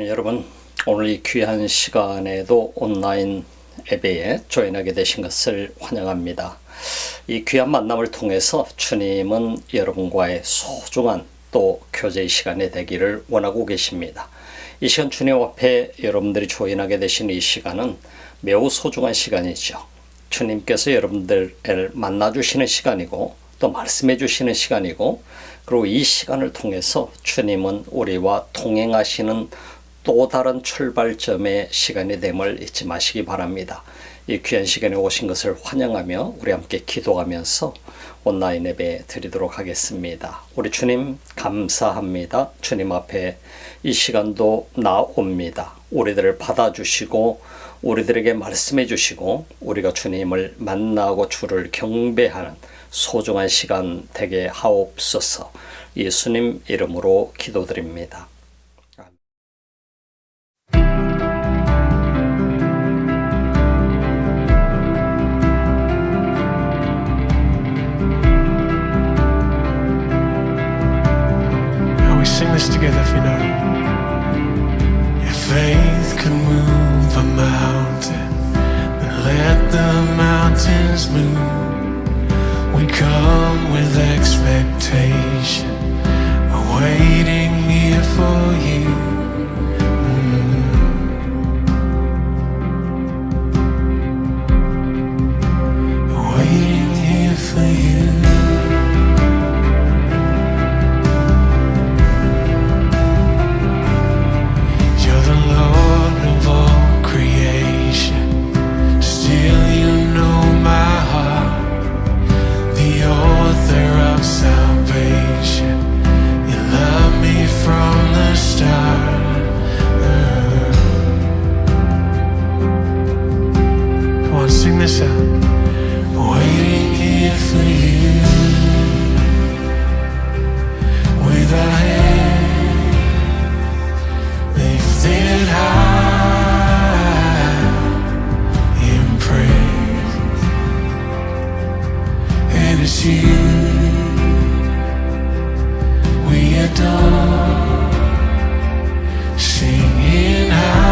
여러분, 오늘 이 귀한 시간에도 온라인 예배에 조인하게 되신 것을 환영합니다. 이 귀한 만남을 통해서 주님은 여러분과의 소중한 또 교제의 시간이 되기를 원하고 계십니다. 이 시간 주님 앞에 여러분들이 조인하게 되신 이 시간은 매우 소중한 시간이죠. 주님께서 여러분들을 만나주시는 시간이고 또 말씀해 주시는 시간이고, 그리고 이 시간을 통해서 주님은 우리와 동행하시는 또 다른 출발점의 시간이 됨을 잊지 마시기 바랍니다. 이 귀한 시간에 오신 것을 환영하며 우리 함께 기도하면서 온라인 예배 드리도록 하겠습니다. 우리 주님 감사합니다. 주님 앞에 이 시간도 나옵니다. 우리들을 받아주시고 우리들에게 말씀해 주시고 우리가 주님을 만나고 주를 경배하는 소중한 시간 되게 하옵소서. 예수님 이름으로 기도드립니다. Sing this together if you know it. If faith could move a mountain, then let the mountains move. We come with expectation, awaiting here for you. Waiting here for you. Sing this out. Waiting here for you, with our hands lifted high in praise. And it's you we adore, singing high.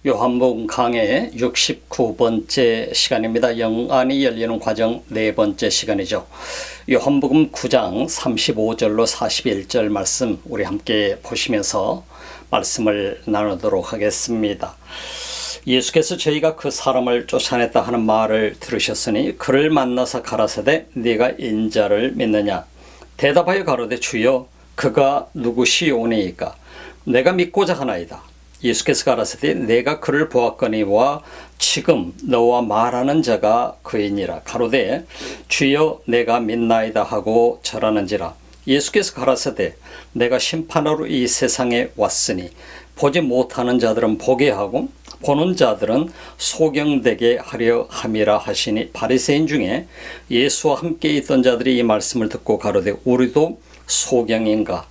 요한복음 강의 69번째 시간입니다. 영안이 열리는 과정 네 번째 시간이죠. 요한복음 9장 35절로 41절 말씀 우리 함께 보시면서 말씀을 나누도록 하겠습니다. 예수께서 저희가 그 사람을 쫓아냈다 하는 말을 들으셨으니 그를 만나서 가라사대 네가 인자를 믿느냐. 대답하여 가로되 주여 그가 누구시오니이까. 내가 믿고자 하나이다. 예수께서 가라사대 내가 그를 보았거니와 지금 너와 말하는 자가 그이니라. 가로되 주여 내가 믿나이다 하고 절하는지라. 예수께서 가라사대 내가 심판하러 이 세상에 왔으니 보지 못하는 자들은 보게 하고 보는 자들은 소경되게 하려 함이라 하시니 바리새인 중에 예수와 함께 있던 자들이 이 말씀을 듣고 가로되 우리도 소경인가.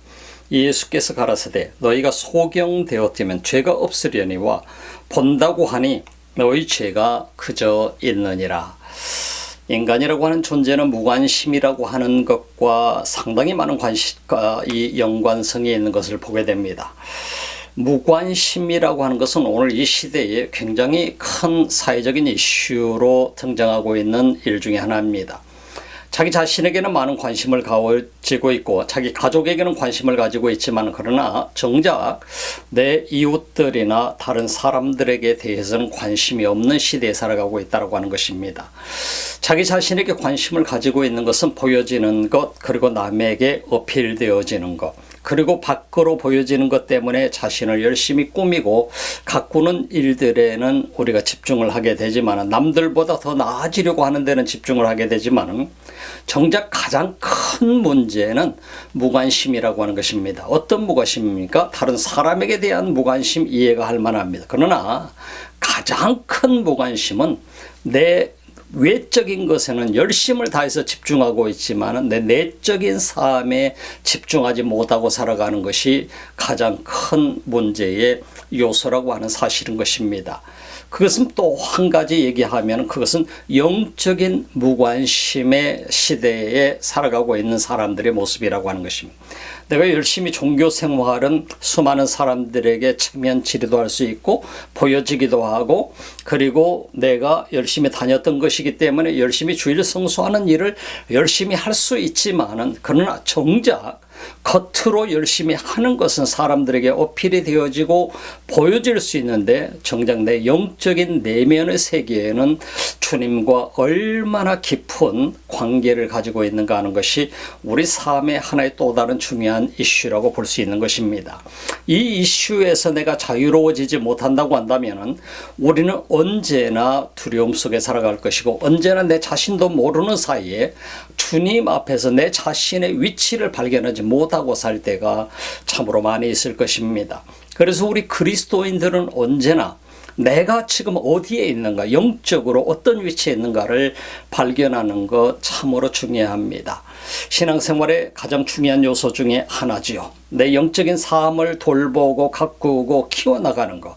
예수께서 가라사대 너희가 소경되었다면 죄가 없으려니와 본다고 하니 너희 죄가 그저 있느니라. 인간이라고 하는 존재는 무관심이라고 하는 것과 상당히 많은 이 연관성이 있는 것을 보게 됩니다. 무관심이라고 하는 것은 오늘 이 시대에 굉장히 큰 사회적인 이슈로 등장하고 있는 일 중에 하나입니다. 자기 자신에게는 많은 관심을 가지고 있고 자기 가족에게는 관심을 가지고 있지만 그러나 정작 내 이웃들이나 다른 사람들에게 대해서는 관심이 없는 시대에 살아가고 있다고 하는 것입니다. 자기 자신에게 관심을 가지고 있는 것은 보여지는 것, 그리고 남에게 어필되어지는 것, 그리고 밖으로 보여지는 것 때문에 자신을 열심히 꾸미고 가꾸는 일들에는 우리가 집중을 하게 되지만 남들보다 더 나아지려고 하는 데는 집중을 하게 되지만 정작 가장 큰 문제는 무관심이라고 하는 것입니다. 어떤 무관심입니까? 다른 사람에게 대한 무관심 이해가 할 만합니다. 그러나 가장 큰 무관심은 내 외적인 것에는 열심을 다해서 집중하고 있지만 내 내적인 삶에 집중하지 못하고 살아가는 것이 가장 큰 문제의 요소라고 하는 사실인 것입니다. 그것은 또 한 가지 얘기하면 그것은 영적인 무관심의 시대에 살아가고 있는 사람들의 모습이라고 하는 것입니다. 내가 열심히 종교 생활은 수많은 사람들에게 체면 치료도 할 수 있고 보여지기도 하고 그리고 내가 열심히 다녔던 것이기 때문에 열심히 주일 성수하는 일을 열심히 할 수 있지만은 그러나 정작 겉으로 열심히 하는 것은 사람들에게 어필이 되어지고 보여질 수 있는데 정작 내 영적인 내면의 세계에는 주님과 얼마나 깊은 관계를 가지고 있는가 하는 것이 우리 삶의 하나의 또 다른 중요한 이슈라고 볼 수 있는 것입니다. 이 이슈에서 내가 자유로워지지 못한다고 한다면 우리는 언제나 두려움 속에 살아갈 것이고 언제나 내 자신도 모르는 사이에 주님 앞에서 내 자신의 위치를 발견하지 못하고 살 때가 참으로 많이 있을 것입니다. 그래서 우리 그리스도인들은 언제나 내가 지금 어디에 있는가, 영적으로 어떤 위치에 있는가를 발견하는 것 참으로 중요합니다. 신앙생활의 가장 중요한 요소 중에 하나지요. 내 영적인 삶을 돌보고 가꾸고 키워나가는 것.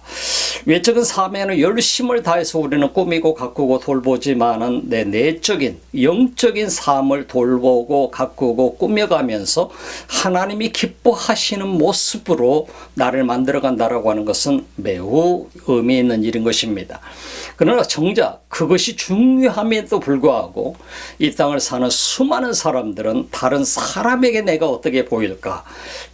외적인 삶에는 열심을 다해서 우리는 꾸미고 가꾸고 돌보지만은 내 내적인 영적인 삶을 돌보고 가꾸고 꾸며가면서 하나님이 기뻐하시는 모습으로 나를 만들어간다라고 하는 것은 매우 의미 있는 일인 것입니다. 그러나 정작 그것이 중요함에도 불구하고 이 땅을 사는 수많은 사람들은 다른 사람에게 내가 어떻게 보일까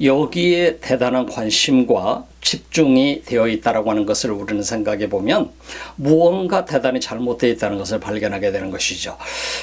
여기에 대단한 관심과 집중이 되어 있다고 하는 것을 우리는 생각해 보면 무언가 대단히 잘못되어 있다는 것을 발견하게 되는 것이죠.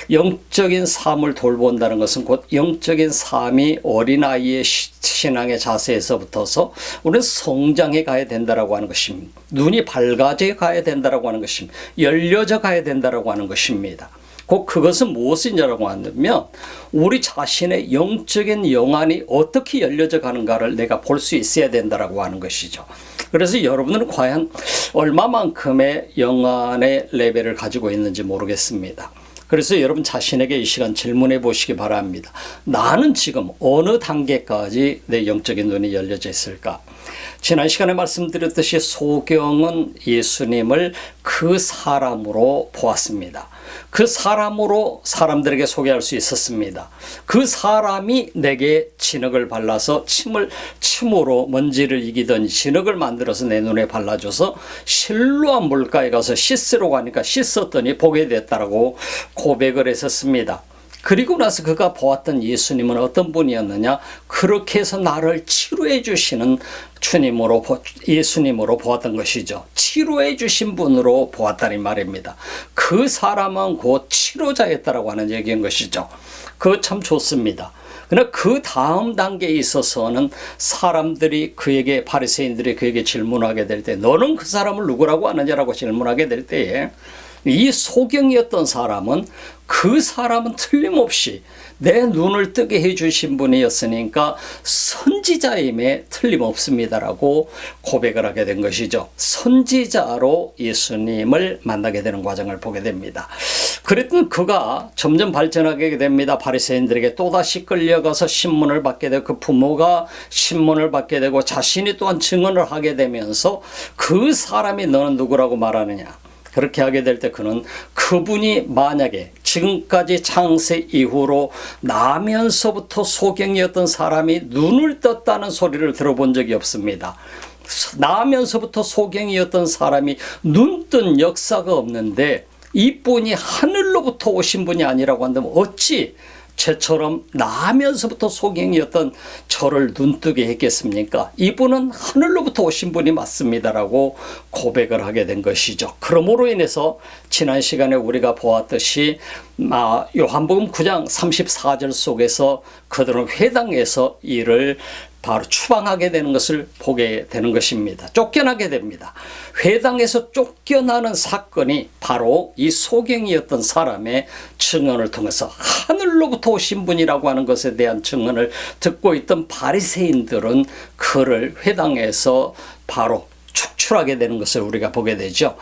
영적인 삶을 돌본다는 것은 곧 영적인 삶이 어린아이의 신앙의 자세에서부터서 우리는 성장해 가야 된다고 하는 것입니다. 눈이 밝아져 가야 된다고 하는 것입니다. 열려져 가야 된다고 하는 것입니다. 곧 그것은 무엇이냐라고 하면 우리 자신의 영적인 영안이 어떻게 열려져 가는가를 내가 볼 수 있어야 된다고 하는 것이죠. 그래서 여러분들은 과연 얼마만큼의 영안의 레벨을 가지고 있는지 모르겠습니다. 그래서 여러분 자신에게 이 시간 질문해 보시기 바랍니다. 나는 지금 어느 단계까지 내 영적인 눈이 열려져 있을까? 지난 시간에 말씀드렸듯이 소경은 예수님을 그 사람으로 보았습니다. 그 사람으로 사람들에게 소개할 수 있었습니다. 그 사람이 내게 진흙을 발라서 침으로 먼지를 이기던 진흙을 만들어서 내 눈에 발라줘서 실로암 물가에 가서 씻으러 가니까 씻었더니 보게 됐다라고 고백을 했었습니다. 그리고 나서 그가 보았던 예수님은 어떤 분이었느냐? 그렇게 해서 나를 치료해 주시는 예수님으로 보았던 것이죠. 치료해 주신 분으로 보았다니 말입니다. 그 사람은 곧 치료자였다라고 하는 얘기인 것이죠. 그거 참 좋습니다. 그러나 그 다음 단계에 있어서는 사람들이 바리새인들이 그에게 질문하게 될 때, 너는 그 사람을 누구라고 아느냐라고 질문하게 될 때에, 이 소경이었던 사람은 그 사람은 틀림없이 내 눈을 뜨게 해주신 분이었으니까 선지자임에 틀림없습니다라고 고백을 하게 된 것이죠. 선지자로 예수님을 만나게 되는 과정을 보게 됩니다. 그랬던 그가 점점 발전하게 됩니다. 바리새인들에게 또다시 끌려가서 신문을 받게 되고 그 부모가 신문을 받게 되고 자신이 또한 증언을 하게 되면서 그 사람이 너는 누구라고 말하느냐. 그렇게 하게 될 때 그는 그분이 만약에 지금까지 창세 이후로 나면서부터 소경이었던 사람이 눈을 떴다는 소리를 들어본 적이 없습니다. 나면서부터 소경이었던 사람이 눈 뜬 역사가 없는데 이분이 하늘로부터 오신 분이 아니라고 한다면 어찌 저처럼 나면서부터 소경이었던 저를 눈뜨게 했겠습니까? 이분은 하늘로부터 오신 분이 맞습니다라고 고백을 하게 된 것이죠. 그러므로 인해서 지난 시간에 우리가 보았듯이 요한복음 9장 34절 속에서 그들은 회당에서 이를 바로 추방하게 되는 것을 보게 되는 것입니다. 쫓겨나게 됩니다. 회당에서 쫓겨나는 사건이 바로 이 소경이었던 사람의 증언을 통해서 하늘로부터 오신 분이라고 하는 것에 대한 증언을 듣고 있던 바리새인들은 그를 회당에서 바로 축출하게 되는 것을 우리가 보게 되죠.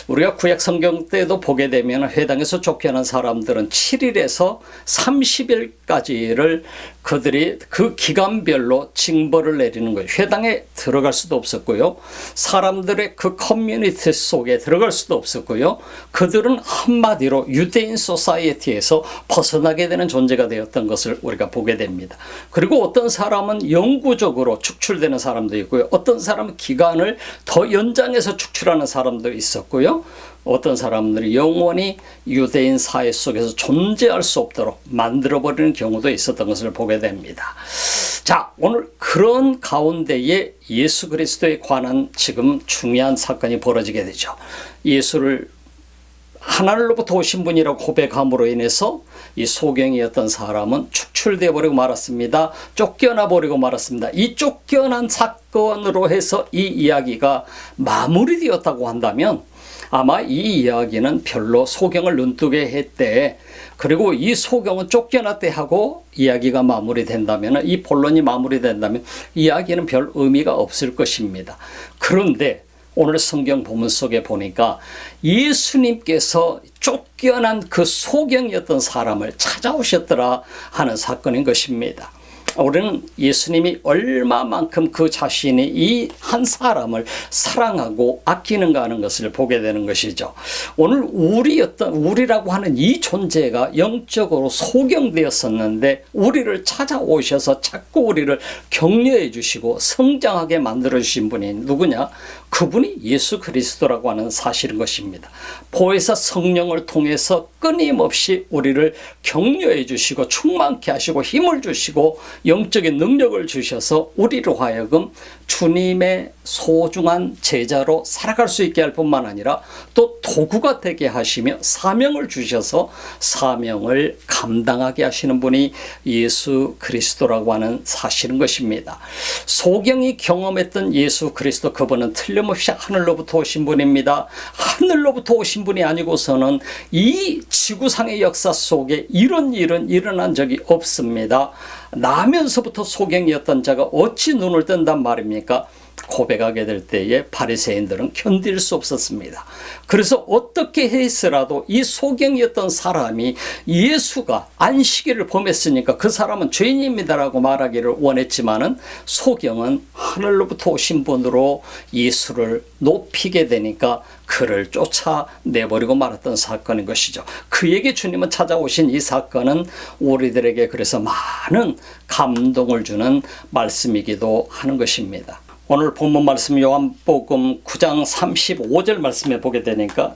우리가 구약 성경 때도 보게 되면 회당에서 쫓겨난 사람들은 7일에서 30일까지를 그들이 그 기간별로 징벌을 내리는 거예요. 회당에 들어갈 수도 없었고요. 사람들의 그 커뮤니티 속에 들어갈 수도 없었고요. 그들은 한마디로 유대인 소사이어티에서 벗어나게 되는 존재가 되었던 것을 우리가 보게 됩니다. 그리고 어떤 사람은 영구적으로 축출되는 사람도 있고요. 어떤 사람은 기간을 더 연장해서 축출하는 사람도 있었고요. 어떤 사람들이 영원히 유대인 사회 속에서 존재할 수 없도록 만들어버리는 경우도 있었던 것을 보게 됩니다. 자, 오늘 그런 가운데에 예수 그리스도에 관한 지금 중요한 사건이 벌어지게 되죠. 예수를 하늘로부터 오신 분이라고 고백함으로 인해서 이 소경이었던 사람은 축출되어 버리고 말았습니다. 쫓겨나 버리고 말았습니다. 이 쫓겨난 사건으로 해서 이 이야기가 마무리되었다고 한다면 아마 이 이야기는 별로 소경을 눈뜨게 했대. 그리고 이 소경은 쫓겨났대 하고 이야기가 마무리된다면, 이 본론이 마무리된다면 이야기는 별 의미가 없을 것입니다. 그런데 오늘 성경 본문 속에 보니까 예수님께서 쫓겨난 그 소경이었던 사람을 찾아오셨더라 하는 사건인 것입니다. 우리는 예수님이 얼마만큼 그 자신이 이 한 사람을 사랑하고 아끼는가 하는 것을 보게 되는 것이죠. 오늘 우리라고 하는 이 존재가 영적으로 소경되었었는데 우리를 찾아오셔서 자꾸 우리를 격려해 주시고 성장하게 만들어 주신 분이 누구냐? 그분이 예수 그리스도라고 하는 사실인 것입니다. 보혜사 성령을 통해서 끊임없이 우리를 격려해 주시고 충만케 하시고 힘을 주시고 영적인 능력을 주셔서 우리로 하여금 주님의 소중한 제자로 살아갈 수 있게 할 뿐만 아니라 또 도구가 되게 하시며 사명을 주셔서 사명을 감당하게 하시는 분이 예수 그리스도라고 하는 사실인 것입니다. 소경이 경험했던 예수 그리스도, 그분은 틀림없이 하늘로부터 오신 분입니다. 하늘로부터 오신 분이 아니고서는 이 지구상의 역사 속에 이런 일은 일어난 적이 없습니다. 나면서부터 소경이었던 자가 어찌 눈을 뜬단 말입니까? 고백하게 될 때에 바리새인들은 견딜 수 없었습니다. 그래서 어떻게 해서라도 이 소경이었던 사람이 예수가 안식일을 범했으니까 그 사람은 죄인입니다라고 말하기를 원했지만은 소경은 하늘로부터 오신 분으로 예수를 높이게 되니까 그를 쫓아내버리고 말았던 사건인 것이죠. 그에게 주님은 찾아오신 이 사건은 우리들에게 그래서 많은 감동을 주는 말씀이기도 하는 것입니다. 오늘 본문 말씀 요한복음 9장 35절 말씀에 보게 되니까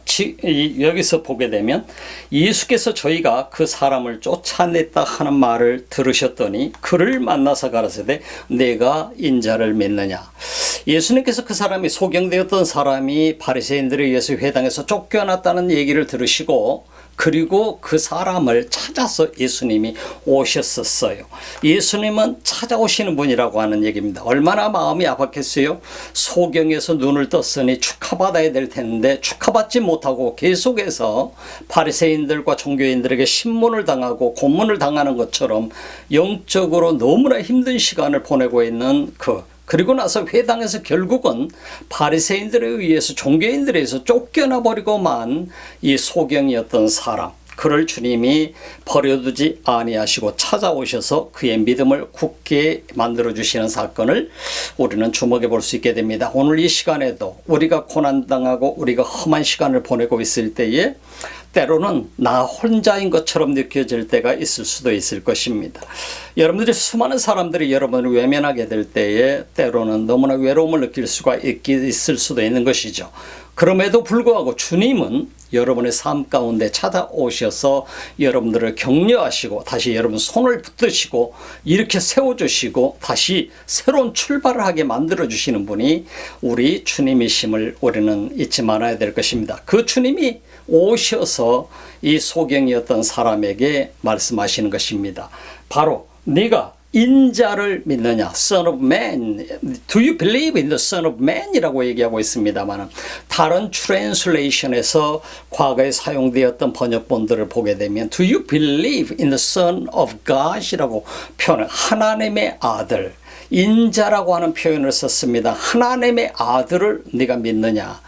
여기서 보게 되면 예수께서 저희가 그 사람을 쫓아냈다 하는 말을 들으셨더니 그를 만나서 가라사대 내가 인자를 믿느냐. 예수님께서 그 사람이 소경되었던 사람이 바리새인들에 의해서 회당에서 쫓겨났다는 얘기를 들으시고 그리고 그 사람을 찾아서 예수님이 오셨었어요. 예수님은 찾아오시는 분이라고 하는 얘기입니다. 얼마나 마음이 아팠겠어요? 소경에서 눈을 떴으니 축하받아야 될 텐데 축하받지 못하고 계속해서 바리새인들과 종교인들에게 신문을 당하고 고문을 당하는 것처럼 영적으로 너무나 힘든 시간을 보내고 있는 그리고 나서 회당에서 결국은 바리새인들에 의해서 종교인들에 의해서 쫓겨나 버리고만 이 소경이었던 사람, 그를 주님이 버려두지 아니하시고 찾아오셔서 그의 믿음을 굳게 만들어주시는 사건을 우리는 주목해 볼 수 있게 됩니다. 오늘 이 시간에도 우리가 고난당하고 우리가 험한 시간을 보내고 있을 때에 때로는 나 혼자인 것처럼 느껴질 때가 있을 수도 있을 것입니다. 여러분들이 수많은 사람들이 여러분을 외면하게 될 때에 때로는 너무나 외로움을 느낄 수가 있을 수도 있는 것이죠. 그럼에도 불구하고 주님은 여러분의 삶 가운데 찾아오셔서 여러분들을 격려하시고 다시 여러분 손을 붙드시고 이렇게 세워주시고 다시 새로운 출발을 하게 만들어주시는 분이 우리 주님이심을 우리는 잊지 말아야 될 것입니다. 그 주님이 오셔서 이 소경이었던 사람에게 말씀하시는 것입니다. 바로 네가 인자를 믿느냐, Son of Man, Do you believe in the Son of Man? 이라고 얘기하고 있습니다만 다른 트랜슬레이션에서 과거에 사용되었던 번역본들을 보게 되면 Do you believe in the Son of God? 이라고 표현을 하나님의 아들, 인자라고 하는 표현을 썼습니다. 하나님의 아들을 네가 믿느냐.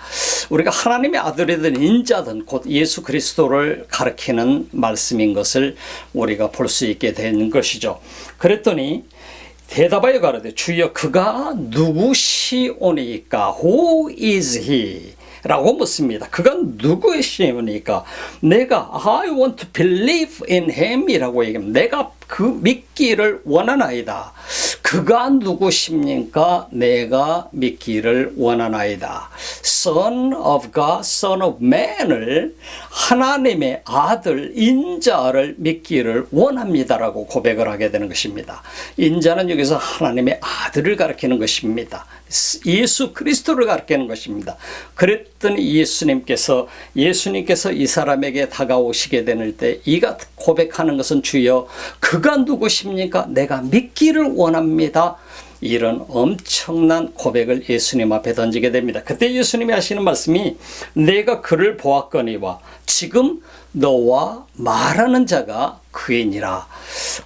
우리가 하나님의 아들이든 인자든 곧 예수 그리스도를 가리키는 말씀인 것을 우리가 볼 수 있게 되는 것이죠. 그랬더니 대답하여 가로되 주여 그가 누구시오니까? Who is he? 라고 묻습니다. 그가 누구시오니까? 내가 I want to believe in him 이라고 얘기합니다. 내가 그 믿기를 원하나이다. 그가 누구십니까? 내가 믿기를 원하나이다. Son of God, Son of Man을 하나님의 아들, 인자를 믿기를 원합니다라고 고백을 하게 되는 것입니다. 인자는 여기서 하나님의 아들을 가리키는 것입니다. 예수 그리스도를 가리키는 것입니다. 그랬더니 예수님께서 이 사람에게 다가오시게 되는 때 이가 고백하는 것은 주여 그가 누구십니까? 내가 믿기를 원합니다. 이런 엄청난 고백을 예수님 앞에 던지게 됩니다. 그때 예수님이 하시는 말씀이 내가 그를 보았거니와 지금 너와 말하는 자가 그이니라.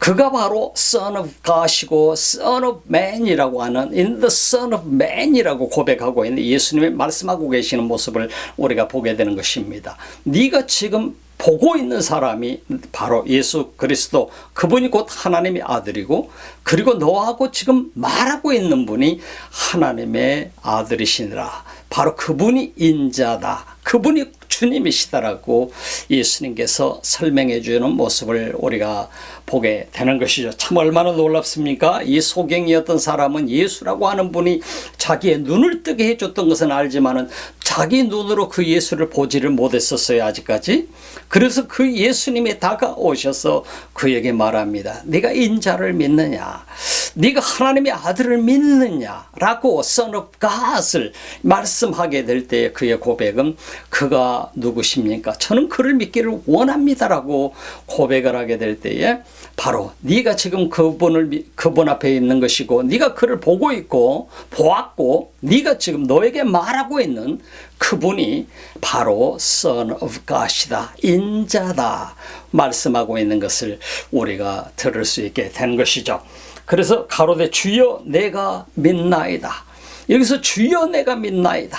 그가 바로 Son of God이고 Son of Man이라고 하는 In the Son of Man이라고 고백하고 있는 예수님이 말씀하고 계시는 모습을 우리가 보게 되는 것입니다. 네가 지금 보고 있는 사람이 바로 예수 그리스도, 그분이 곧 하나님의 아들이고 그리고 너하고 지금 말하고 있는 분이 하나님의 아들이시니라. 바로 그분이 인자다. 그분이 주님이시다라고 예수님께서 설명해 주는 모습을 우리가 보게 되는 것이죠. 참 얼마나 놀랍습니까? 이 소경이었던 사람은 예수라고 하는 분이 자기의 눈을 뜨게 해줬던 것은 알지만은 자기 눈으로 그 예수를 보지를 못했었어요, 아직까지. 그래서 그 예수님이 다가오셔서 그에게 말합니다. 네가 인자를 믿느냐? 네가 하나님의 아들을 믿느냐? 라고 Son of God을 말씀하게 될 때 그의 고백은 그가 누구십니까? 저는 그를 믿기를 원합니다라고 고백을 하게 될 때에 바로 네가 지금 그분 앞에 있는 것이고 네가 그를 보고 있고 보았고 네가 지금 너에게 말하고 있는 그분이 바로 Son of God이다. 인자다. 말씀하고 있는 것을 우리가 들을 수 있게 되는 것이죠. 그래서 가로되 주여 내가 믿나이다. 여기서 주여 내가 믿나이다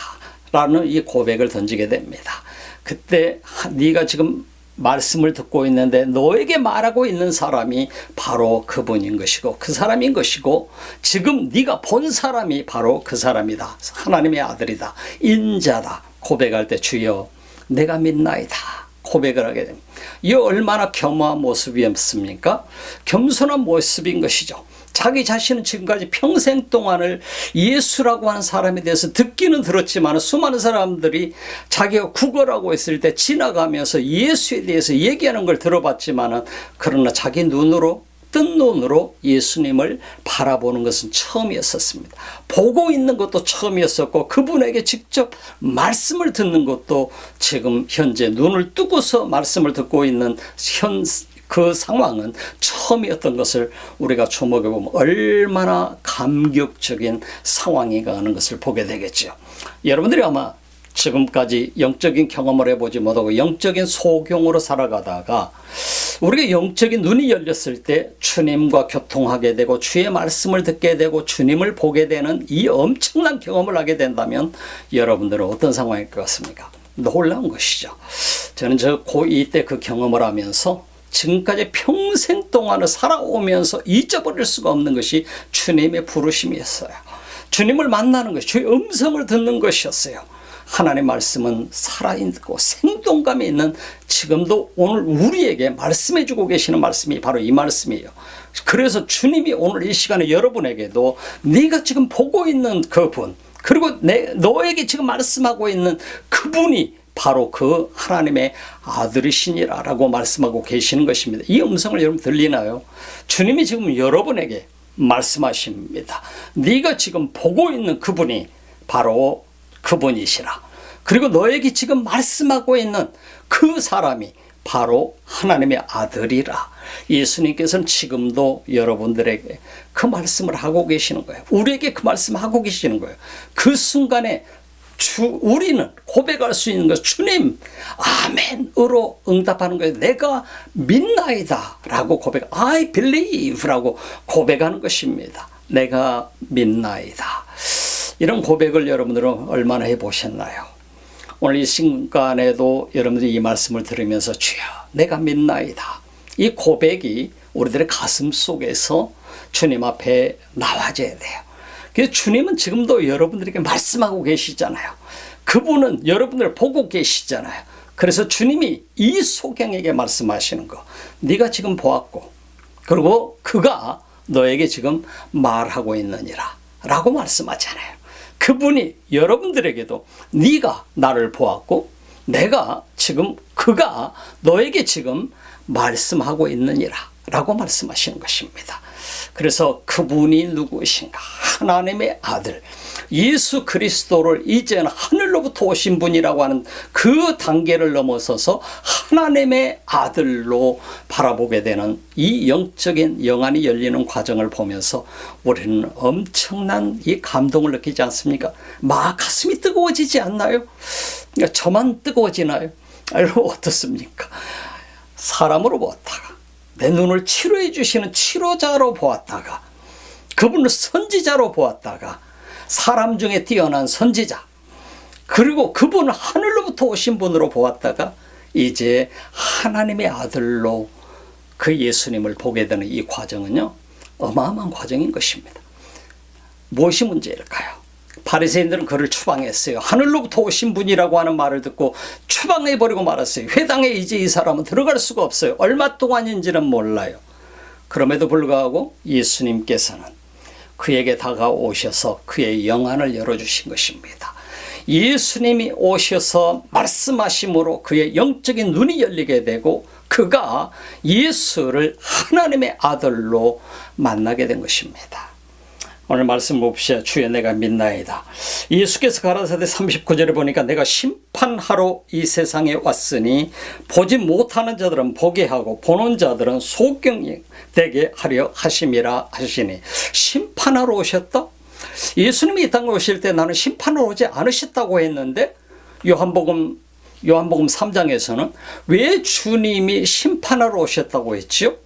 라는 이 고백을 던지게 됩니다. 그때 네가 지금 말씀을 듣고 있는데 너에게 말하고 있는 사람이 바로 그분인 것이고 그 사람인 것이고 지금 네가 본 사람이 바로 그 사람이다. 하나님의 아들이다. 인자다. 고백할 때 주여 내가 믿나이다. 고백을 하게 됩니다. 이 얼마나 겸허한 모습이었습니까? 겸손한 모습인 것이죠. 자기 자신은 지금까지 평생 동안을 예수라고 하는 사람에 대해서 듣기는 들었지만 수많은 사람들이 자기가 구걸하고 있을 때 지나가면서 예수에 대해서 얘기하는 걸 들어봤지만 그러나 자기 눈으로 뜬 눈으로 예수님을 바라보는 것은 처음이었었습니다. 보고 있는 것도 처음이었었고 그분에게 직접 말씀을 듣는 것도 지금 현재 눈을 뜨고서 말씀을 듣고 있는 그 상황은 처음이었던 것을 우리가 주목해 보면 얼마나 감격적인 상황인가 하는 것을 보게 되겠죠. 여러분들이 아마 지금까지 영적인 경험을 해보지 못하고 영적인 소경으로 살아가다가 우리가 영적인 눈이 열렸을 때 주님과 교통하게 되고 주의 말씀을 듣게 되고 주님을 보게 되는 이 엄청난 경험을 하게 된다면 여러분들은 어떤 상황일 것 같습니까? 놀라운 것이죠. 저는 저 고2 때 그 경험을 하면서 지금까지 평생 동안을 살아오면서 잊어버릴 수가 없는 것이 주님의 부르심이었어요. 주님을 만나는 것이 주의 음성을 듣는 것이었어요. 하나님의 말씀은 살아있고 생동감이 있는 지금도 오늘 우리에게 말씀해 주고 계시는 말씀이 바로 이 말씀이에요. 그래서 주님이 오늘 이 시간에 여러분에게도 네가 지금 보고 있는 그분 그리고 너에게 지금 말씀하고 있는 그분이 바로 그 하나님의 아들이시니라라고 말씀하고 계시는 것입니다. 이 음성을 여러분 들리나요? 주님이 지금 여러분에게 말씀하십니다. 네가 지금 보고 있는 그분이 바로 그분이시라. 그리고 너에게 지금 말씀하고 있는 그 사람이 바로 하나님의 아들이라. 예수님께서는 지금도 여러분들에게 그 말씀을 하고 계시는 거예요. 우리에게 그 말씀을 하고 계시는 거예요. 그 순간에 우리는 고백할 수 있는 것 주님 아멘으로 응답하는 거예요. 내가 믿나이다 라고 고백 I believe 라고 고백하는 것입니다. 내가 믿나이다. 이런 고백을 여러분들은 얼마나 해보셨나요? 오늘 이 순간에도 여러분들이 이 말씀을 들으면서 주여 내가 믿나이다. 이 고백이 우리들의 가슴 속에서 주님 앞에 나와줘야 돼요. 그래서 주님은 지금도 여러분들에게 말씀하고 계시잖아요. 그분은 여러분들을 보고 계시잖아요. 그래서 주님이 이 소경에게 말씀하시는 거 네가 지금 보았고 그리고 그가 너에게 지금 말하고 있느니라 라고 말씀하잖아요. 그분이 여러분들에게도 네가 나를 보았고 내가 지금 그가 너에게 지금 말씀하고 있느니라 라고 말씀하시는 것입니다. 그래서 그분이 누구이신가? 하나님의 아들 예수 그리스도를 이제는 하늘로부터 오신 분이라고 하는 그 단계를 넘어서서 하나님의 아들로 바라보게 되는 이 영적인 영안이 열리는 과정을 보면서 우리는 엄청난 이 감동을 느끼지 않습니까? 막 가슴이 뜨거워지지 않나요? 그러니까 저만 뜨거워지나요? 여러분 어떻습니까? 사람으로 보았다가 내 눈을 치료해 주시는 치료자로 보았다가 그분을 선지자로 보았다가 사람 중에 뛰어난 선지자 그리고 그분을 하늘로부터 오신 분으로 보았다가 이제 하나님의 아들로 그 예수님을 보게 되는 이 과정은요 어마어마한 과정인 것입니다. 무엇이 문제일까요? 바리새인들은 그를 추방했어요. 하늘로부터 오신 분이라고 하는 말을 듣고 추방해버리고 말았어요. 회당에 이제 이 사람은 들어갈 수가 없어요. 얼마 동안인지는 몰라요. 그럼에도 불구하고 예수님께서는 그에게 다가오셔서 그의 영안을 열어주신 것입니다. 예수님이 오셔서 말씀하심으로 그의 영적인 눈이 열리게 되고 그가 예수를 하나님의 아들로 만나게 된 것입니다. 오늘 말씀 봅시다. 주여 내가 믿나이다. 예수께서 가라사대 39절에 보니까 내가 심판하러 이 세상에 왔으니 보지 못하는 자들은 보게 하고 보는 자들은 소경되게 하려 하심이라 하시니 심판하러 오셨다? 예수님이 이 땅에 오실 때 나는 심판하러 오지 않으셨다고 했는데 요한복음 3장에서는 왜 주님이 심판하러 오셨다고 했죠?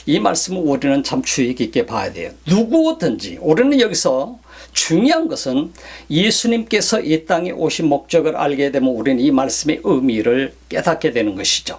이 말씀을 우리는 참 주의 깊게 봐야 돼요. 누구든지 우리는 여기서 중요한 것은 예수님께서 이 땅에 오신 목적을 알게 되면 우리는 이 말씀의 의미를 깨닫게 되는 것이죠.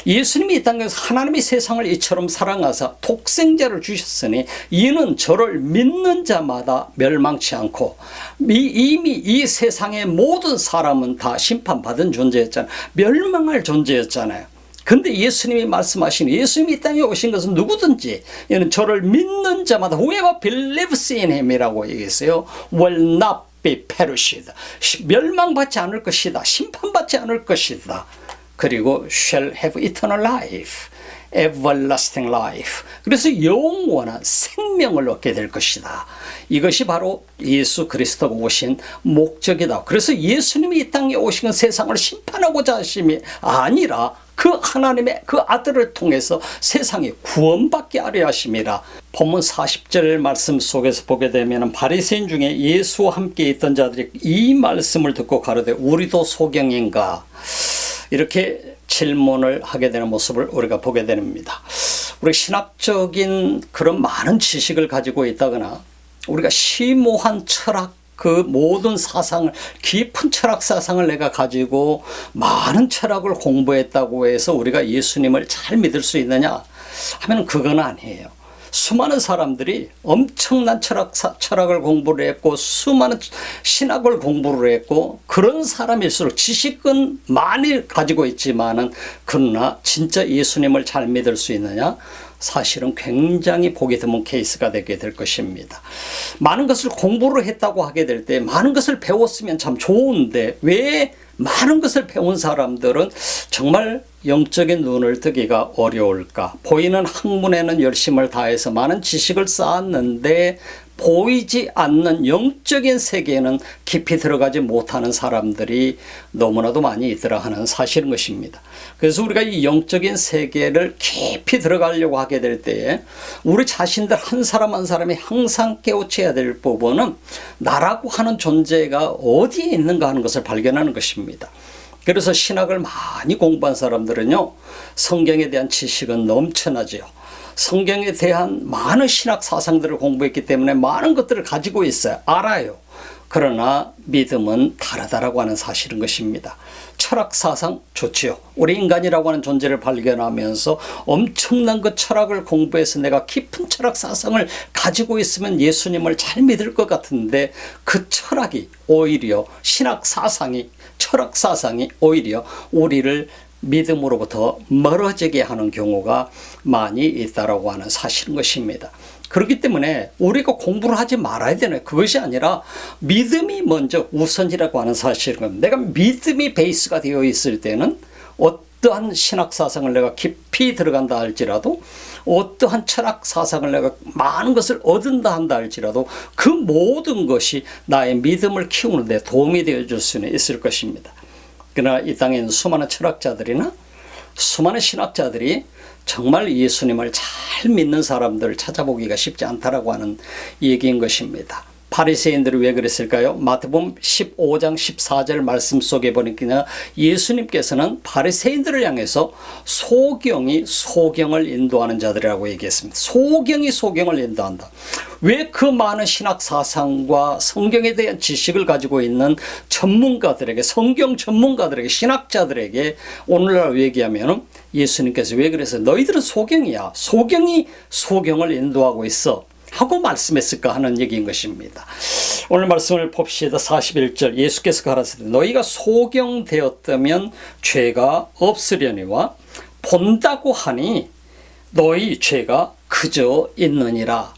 예수님이 이 땅에서 하나님이 세상을 이처럼 사랑하사 독생자를 주셨으니 이는 저를 믿는 자마다 멸망치 않고 이미 이 세상의 모든 사람은 다 심판받은 존재였잖아요. 멸망할 존재였잖아요. 근데 예수님이 말씀하신 예수님이 이 땅에 오신 것은 누구든지 이는 저를 믿는 자마다 whoever believes in him이라고 얘기했어요. will not be perished. 멸망받지 않을 것이다. 심판받지 않을 것이다. 그리고 shall have eternal life. everlasting life. 그래서 영원한 생명을 얻게 될 것이다. 이것이 바로 예수 그리스도가 오신 목적이다. 그래서 예수님이 이 땅에 오신 건 세상을 심판하고자 하심이 아니라 그 하나님의 그 아들을 통해서 세상이 구원받게 하려 하심이라. 본문 40절 말씀 속에서 보게 되면 바리새인 중에 예수와 함께 있던 자들이 이 말씀을 듣고 가로되 우리도 소경인가 이렇게 질문을 하게 되는 모습을 우리가 보게 됩니다. 우리 신학적인 그런 많은 지식을 가지고 있다거나 우리가 심오한 철학 그 모든 사상을 깊은 철학 사상을 내가 가지고 많은 철학을 공부했다고 해서 우리가 예수님을 잘 믿을 수 있느냐 하면 그건 아니에요. 수많은 사람들이 엄청난 철학을 공부를 했고 수많은 신학을 공부를 했고 그런 사람일수록 지식은 많이 가지고 있지만은 그러나 진짜 예수님을 잘 믿을 수 있느냐? 사실은 굉장히 보기 드문 케이스가 되게 될 것입니다. 많은 것을 공부를 했다고 하게 될 때 많은 것을 배웠으면 참 좋은데 왜 많은 것을 배운 사람들은 정말 영적인 눈을 뜨기가 어려울까? 보이는 학문에는 열심을 다해서 많은 지식을 쌓았는데 보이지 않는 영적인 세계에는 깊이 들어가지 못하는 사람들이 너무나도 많이 있더라 하는 사실인 것입니다. 그래서 우리가 이 영적인 세계를 깊이 들어가려고 하게 될 때에 우리 자신들 한 사람 한 사람이 항상 깨우쳐야 될 부분은 나라고 하는 존재가 어디에 있는가 하는 것을 발견하는 것입니다. 그래서 신학을 많이 공부한 사람들은요, 성경에 대한 지식은 넘쳐나지요. 성경에 대한 많은 신학 사상들을 공부했기 때문에 많은 것들을 가지고 있어요. 알아요. 그러나 믿음은 다르다라고 하는 사실인 것입니다. 철학 사상 좋지요. 우리 인간이라고 하는 존재를 발견하면서 엄청난 그 철학을 공부해서 내가 깊은 철학 사상을 가지고 있으면 예수님을 잘 믿을 것 같은데 그 철학이 오히려 신학 사상이 철학 사상이 오히려 우리를 믿음으로부터 멀어지게 하는 경우가 많이 있다라고 하는 사실인 것입니다. 그렇기 때문에 우리가 공부를 하지 말아야 되는 그것이 아니라 믿음이 먼저 우선이라고 하는 사실인 겁니다. 내가 믿음이 베이스가 되어 있을 때는 어떠한 신학 사상을 내가 깊이 들어간다 할지라도 어떠한 철학 사상을 내가 많은 것을 얻은다 한다 할지라도 그 모든 것이 나의 믿음을 키우는 데 도움이 되어줄 수는 있을 것입니다. 그러나 이 땅에 있는 수많은 철학자들이나 수많은 신학자들이 정말 예수님을 잘 믿는 사람들을 찾아보기가 쉽지 않다라고 하는 얘기인 것입니다. 바리새인들이 왜 그랬을까요? 마태복음 15장 14절 말씀 속에 보니까 예수님께서는 바리새인들을 향해서 소경이 소경을 인도하는 자들이라고 얘기했습니다. 소경이 소경을 인도한다. 왜 그 많은 신학 사상과 성경에 대한 지식을 가지고 있는 전문가들에게, 성경 전문가들에게, 신학자들에게 오늘날 얘기하면 예수님께서 왜 그래서 너희들은 소경이야. 소경이 소경을 인도하고 있어. 하고 말씀했을까 하는 얘기인 것입니다. 오늘 말씀을 봅시다. 41절 예수께서 가라사대 너희가 소경되었다면 죄가 없으려니와 본다고 하니 너희 죄가 그저 있느니라.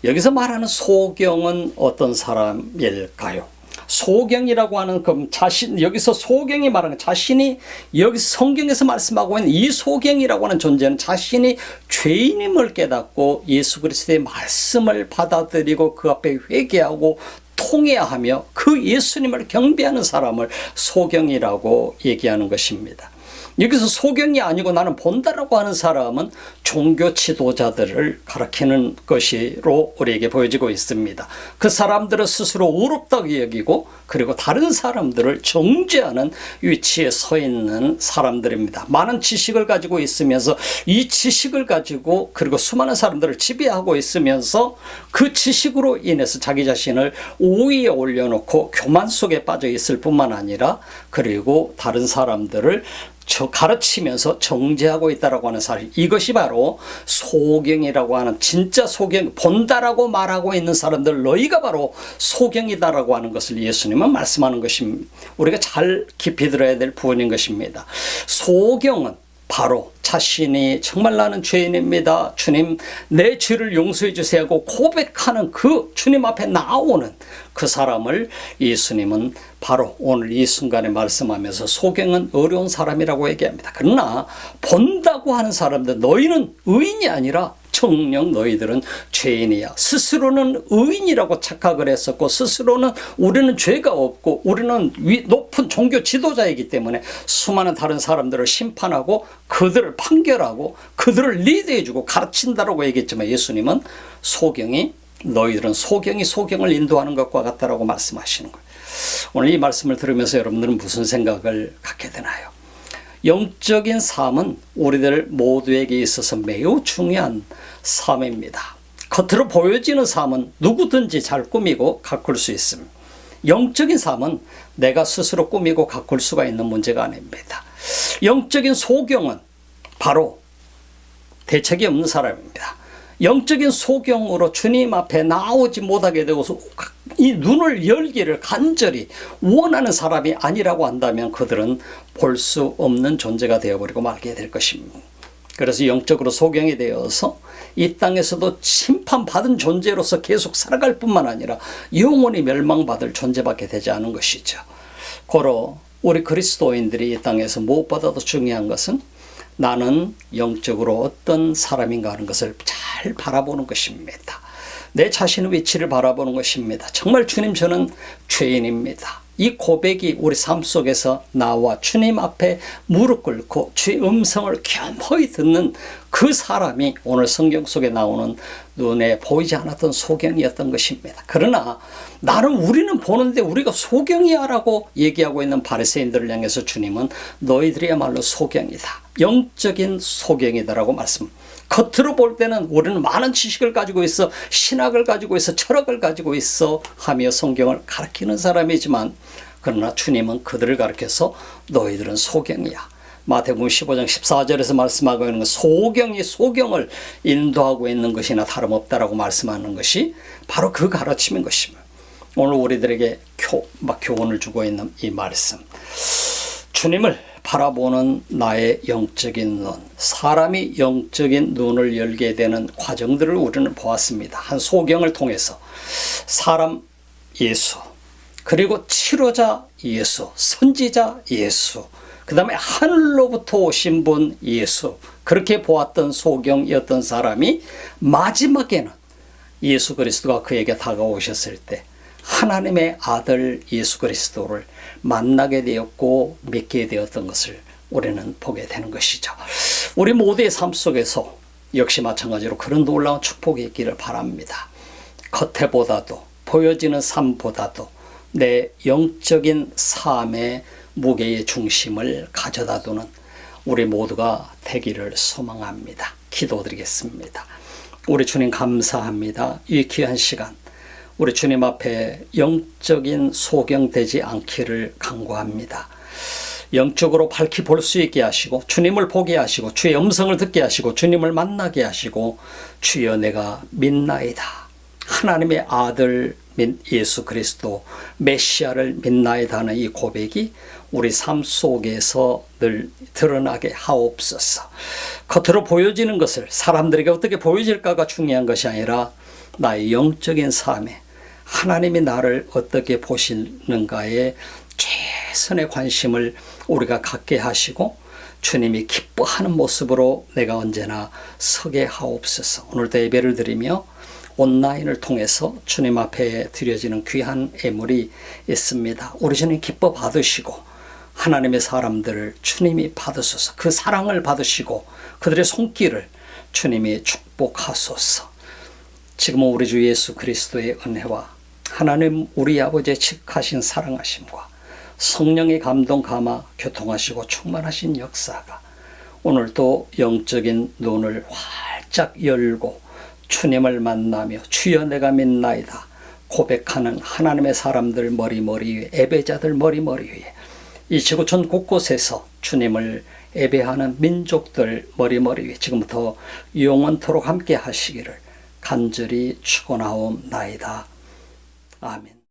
여기서 말하는 소경은 어떤 사람일까요? 소경이라고 하는 그 자신, 여기서 소경이 말하는 자신이 여기 성경에서 말씀하고 있는 이 소경이라고 하는 존재는 자신이 죄인임을 깨닫고 예수 그리스도의 말씀을 받아들이고 그 앞에 회개하고 통회하며 그 예수님을 경배하는 사람을 소경이라고 얘기하는 것입니다. 여기서 소경이 아니고 나는 본다라고 하는 사람은 종교 지도자들을 가리키는 것으로 우리에게 보여지고 있습니다. 그 사람들은 스스로 어렵다고 여기고 그리고 다른 사람들을 정죄하는 위치에 서 있는 사람들입니다. 많은 지식을 가지고 있으면서 이 지식을 가지고 그리고 수많은 사람들을 지배하고 있으면서 그 지식으로 인해서 자기 자신을 5위에 올려놓고 교만 속에 빠져 있을 뿐만 아니라 그리고 다른 사람들을 가르치면서 정죄하고 있다라고 하는 사실, 이것이 바로 소경이라고 하는, 진짜 소경, 본다라고 말하고 있는 사람들, 너희가 바로 소경이다라고 하는 것을 예수님은 말씀하는 것입니다. 우리가 잘 깊이 들어야 될 부분인 것입니다. 소경은 바로 자신이 정말 나는 죄인입니다, 주님 내 죄를 용서해 주세요 하고 고백하는 그 주님 앞에 나오는 그 사람을 예수님은 바로 오늘 이 순간에 말씀하면서 소경은 어려운 사람이라고 얘기합니다. 그러나 본다고 하는 사람들, 너희는 의인이 아니라 정녕 너희들은 죄인이야. 스스로는 의인이라고 착각을 했었고 스스로는 우리는 죄가 없고 우리는 높은 종교 지도자이기 때문에 수많은 다른 사람들을 심판하고 그들을 판결하고 그들을 리드해주고 가르친다라고 얘기했지만 예수님은 소경이, 너희들은 소경이 소경을 인도하는 것과 같다라고 말씀하시는 거예요. 오늘 이 말씀을 들으면서 여러분들은 무슨 생각을 갖게 되나요? 영적인 삶은 우리들 모두에게 있어서 매우 중요한 삶입니다. 겉으로 보여지는 삶은 누구든지 잘 꾸미고 가꿀 수 있습니다. 영적인 삶은 내가 스스로 꾸미고 가꿀 수가 있는 문제가 아닙니다. 영적인 소경은 바로 대책이 없는 사람입니다. 영적인 소경으로 주님 앞에 나오지 못하게 되고 이 눈을 열기를 간절히 원하는 사람이 아니라고 한다면 그들은 볼 수 없는 존재가 되어버리고 말게 될 것입니다. 그래서 영적으로 소경이 되어서 이 땅에서도 심판받은 존재로서 계속 살아갈 뿐만 아니라 영원히 멸망받을 존재밖에 되지 않은 것이죠. 고로 우리 그리스도인들이 이 땅에서 무엇보다도 중요한 것은 나는 영적으로 어떤 사람인가 하는 것을 잘 바라보는 것입니다. 내 자신의 위치를 바라보는 것입니다. 정말 주님, 저는 죄인입니다. 이 고백이 우리 삶 속에서 나와 주님 앞에 무릎 꿇고 주의 음성을 겸허히 듣는 그 사람이 오늘 성경 속에 나오는 눈에 보이지 않았던 소경이었던 것입니다. 그러나 우리는 보는데 우리가 소경이야 라고 얘기하고 있는 바리새인들을 향해서 주님은 너희들이야말로 소경이다, 영적인 소경이다 라고 말씀합니다. 겉으로 볼 때는 우리는 많은 지식을 가지고 있어, 신학을 가지고 있어, 철학을 가지고 있어 하며 성경을 가르치는 사람이지만 그러나 주님은 그들을 가르쳐서 너희들은 소경이야. 마태복음 15장 14절에서 말씀하고 있는 소경이 소경을 인도하고 있는 것이나 다름없다라고 말씀하는 것이 바로 그 가르침인 것입니다. 오늘 우리들에게 교훈을 주고 있는 이 말씀, 주님을 바라보는 나의 영적인 눈, 사람이 영적인 눈을 열게 되는 과정들을 우리는 보았습니다. 한 소경을 통해서 사람 예수, 그리고 치료자 예수, 선지자 예수, 그 다음에 하늘로부터 오신 분 예수, 그렇게 보았던 소경이었던 사람이 마지막에는 예수 그리스도가 그에게 다가오셨을 때 하나님의 아들 예수 그리스도를 만나게 되었고 믿게 되었던 것을 우리는 보게 되는 것이죠. 우리 모두의 삶 속에서 역시 마찬가지로 그런 놀라운 축복이 있기를 바랍니다. 겉에 보다도 보여지는 삶보다도 내 영적인 삶의 무게의 중심을 가져다 두는 우리 모두가 되기를 소망합니다. 기도드리겠습니다. 우리 주님 감사합니다. 이 귀한 시간 우리 주님 앞에 영적인 소경되지 않기를 간구합니다. 영적으로 밝히 볼 수 있게 하시고 주님을 보게 하시고 주의 음성을 듣게 하시고 주님을 만나게 하시고 주여 내가 믿나이다, 하나님의 아들 예수 그리스도 메시아를 믿나이다 하는 이 고백이 우리 삶 속에서 늘 드러나게 하옵소서. 겉으로 보여지는 것을 사람들에게 어떻게 보여질까가 중요한 것이 아니라 나의 영적인 삶에 하나님이 나를 어떻게 보시는가에 최선의 관심을 우리가 갖게 하시고 주님이 기뻐하는 모습으로 내가 언제나 서게 하옵소서. 오늘도 예배를 드리며 온라인을 통해서 주님 앞에 드려지는 귀한 예물이 있습니다. 우리 주님 기뻐 받으시고 하나님의 사람들을 주님이 받으소서. 그 사랑을 받으시고 그들의 손길을 주님이 축복하소서. 지금은 우리 주 예수 그리스도의 은혜와 하나님 우리 아버지의 직하신 사랑하심과 성령의 감동 감화 교통하시고 충만하신 역사가 오늘도 영적인 눈을 활짝 열고 주님을 만나며 주여 내가 믿나이다 고백하는 하나님의 사람들 머리머리 위에, 예배자들 머리머리 위에, 이 지구촌 곳곳에서 주님을 예배하는 민족들 머리머리 위에 지금부터 영원토록 함께 하시기를 간절히 축원하옵나이다. 아멘.